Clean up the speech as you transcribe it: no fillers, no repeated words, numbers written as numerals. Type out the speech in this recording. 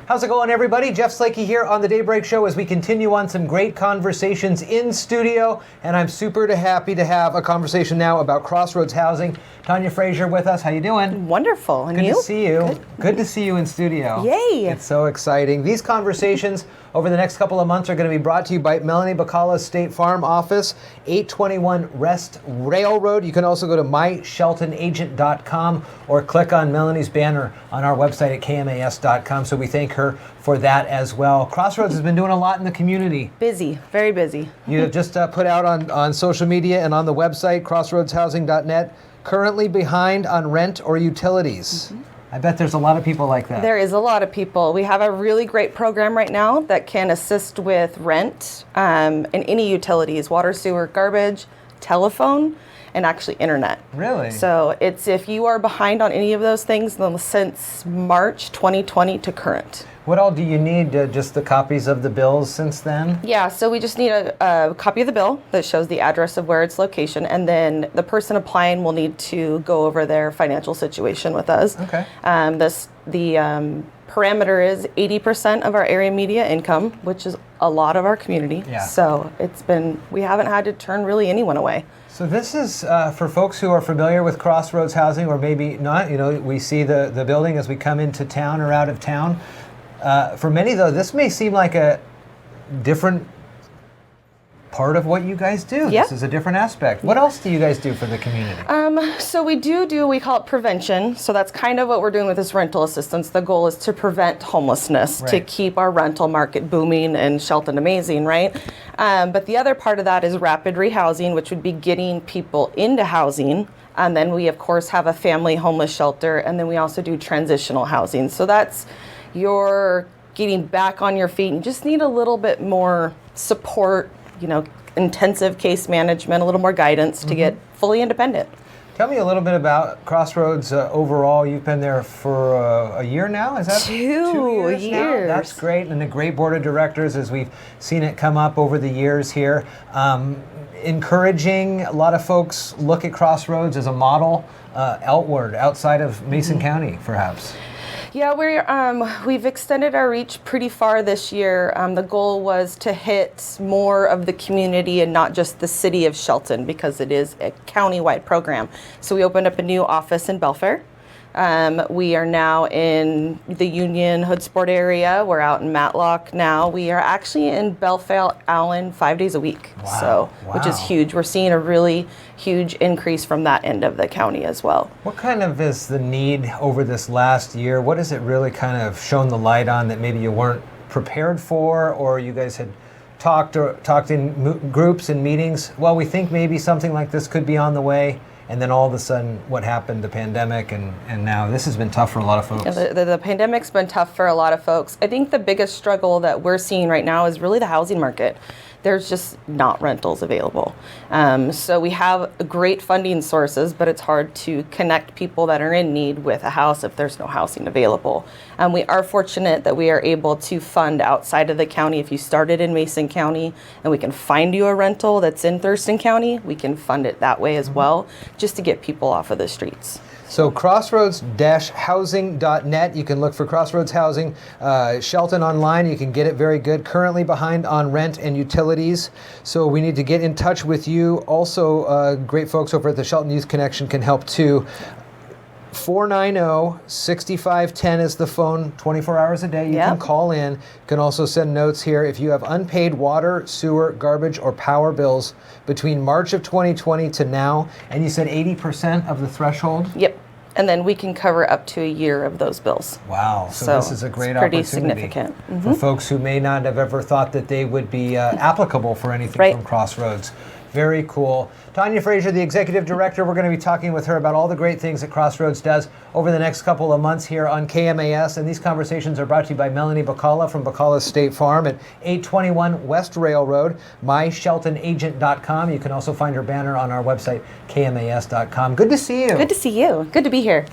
How's it going, everybody? Jeff Slakey here on the Daybreak Show as we continue on some great conversations in studio. And I'm super happy to have a conversation now about Crossroads Housing. Tanya Frazier with us. How you doing? Wonderful. And you? Good to see you. Good to see you in studio. Yay. It's so exciting. These conversations over the next couple of months are going to be brought to you by Melanie Bacala's State Farm office, 821 West Railroad. You can also go to mysheltonagent.com or click on Melanie's banner on our website at kmas.com. So we thank her for that as well. Crossroads has been doing a lot in the community. Busy, very busy. You have just put out on social media and on the website, crossroadshousing.net, currently behind on rent or utilities. Mm-hmm. I bet there's a lot of people like that. There is a lot of people. We have a really great program right now that can assist with rent and any utilities, water, sewer, garbage, telephone, and actually internet. Really? So it's if you are behind on any of those things since March 2020 to current. What all do you need? Just the copies of the bills since then? Yeah, so we just need a copy of the bill that shows the address of where it's location, and then the person applying will need to go over their financial situation with us. Okay. The parameter is 80% of our area media income, which is a lot of our community. Yeah. So we haven't had to turn really anyone away. So this is for folks who are familiar with Crossroads Housing or maybe not. You know, we see the building as we come into town or out of town. For many, though, this may seem like a different part of what you guys do. Yep. This is a different aspect. What else do you guys do for the community? So we we call it prevention. So that's kind of what we're doing with this rental assistance. The goal is to prevent homelessness, to keep our rental market booming and Shelton amazing, right? But the other part of that is rapid rehousing, which would be getting people into housing. And then we, of course, have a family homeless shelter. And then we also do transitional housing. So that's you're getting back on your feet and you just need a little bit more support, intensive case management, a little more guidance to get fully independent. Tell me a little bit about Crossroads overall. You've been there for a year now, is that? 2 years now? That's great, and a great board of directors as we've seen it come up over the years here. Encouraging a lot of folks look at Crossroads as a model outside of Mason County, perhaps. Yeah, we've extended our reach pretty far this year. The goal was to hit more of the community and not just the city of Shelton because it is a county-wide program. So we opened up a new office in Belfair. We are now in the Union Hoodsport area. We're out in Matlock now. We are actually in Belfair, Allen 5 days a week. Wow. Which is huge. We're seeing a really huge increase from that end of the county as well. What kind of is the need over this last year? What has it really kind of shown the light on that maybe you weren't prepared for, or you guys had talked in groups and meetings? Well, we think maybe something like this could be on the way. And then all of a sudden, what happened, the pandemic, and now this has been tough for a lot of folks. Yeah, the pandemic's been tough for a lot of folks. I think the biggest struggle that we're seeing right now is really the housing market. There's just not rentals available. So we have great funding sources, but it's hard to connect people that are in need with a house if there's no housing available. We are fortunate that we are able to fund outside of the county. If you started in Mason County and we can find you a rental that's in Thurston County, we can fund it that way as well, just to get people off of the streets. So crossroads-housing.net. You can look for Crossroads Housing. Shelton online, you can get it very good. Currently behind on rent and utilities. So we need to get in touch with you. Also, great folks over at the Shelton Youth Connection can help too. 490-6510 is the phone, 24 hours a day. You can call in. You can also send notes here. If you have unpaid water, sewer, garbage, or power bills between March of 2020 to now, and you said 80% of the threshold? Yep. And then we can cover up to a year of those bills. Wow. So this is a great opportunity. Pretty significant. For folks who may not have ever thought that they would be applicable for anything from Crossroads. Very cool. Tanya Frazier, the Executive Director, we're going to be talking with her about all the great things that Crossroads does over the next couple of months here on KMAS. And these conversations are brought to you by Melanie Bacala from Bacala's State Farm at 821 West Railroad, mysheltonagent.com. You can also find her banner on our website, kmas.com. Good to see you. Good to see you. Good to be here.